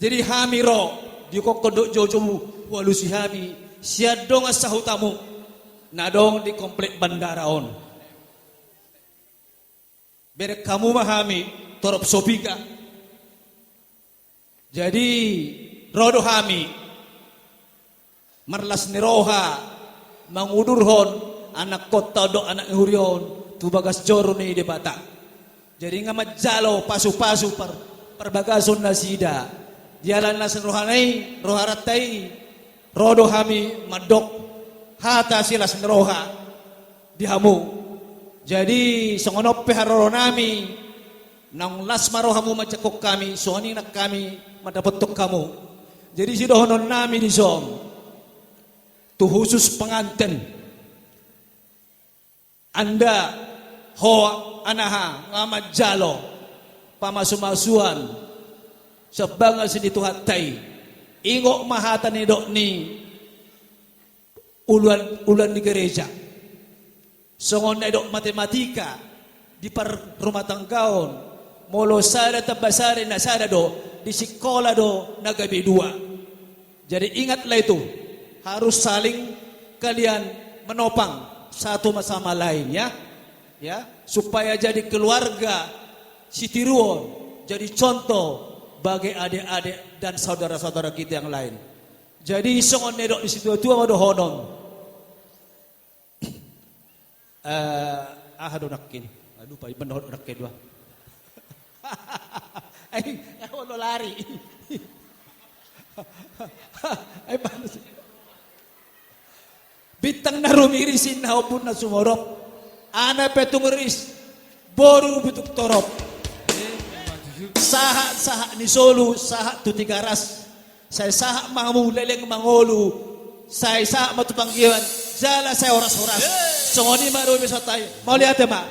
Jadi hamiro di kodok jojomu walusi hami siadong asahutamu nadong di komplek bandaraon. Berek kamu mahami torop sopika. Jadi rodo hami marlas niroha mangudurhon anak kota do anak hurion tu bagas joro ni debata. Jadi ngamajalo pasu-pasu perbagason nasida. Jalan nasan rohanai, roharatai, rodo hami madok, hata silas roha dihamu. Jadi songonope haroro nami, nang las marohamu macakok kami, soani nak kami madapotok kamu. Jadi sidohonon nami di som, tu khusus pengantin. Anda hoa anaha ngamajalo pamasumasuan. Sebangga seditu hatai ingok mahatan ni dok ni uluan di gereja songon na dok matematika di par rumah tanggaon molo sada tabasare na sada do di sekolah do nagabi dua. Jadi ingatlah itu harus saling kalian menopang satu sama lain ya supaya jadi keluarga sitiruon jadi contoh bagi adik-adik dan saudara-saudara kita yang lain. Jadi songon nedok di situ itu ada honon. Aduh nakin. Aduh pak benar nakin dua. Kalau lari. Bintang narumirisin na pun na sumorok. Ana petungeris boru butuk torop. Saha ni solu, saha tu tiga ras. Saya saha mangamu leleng mangolu. Saya saha matupanggiwan. Jala saya oras-oras. Songoni maru misatai. Mau lihat ya mak?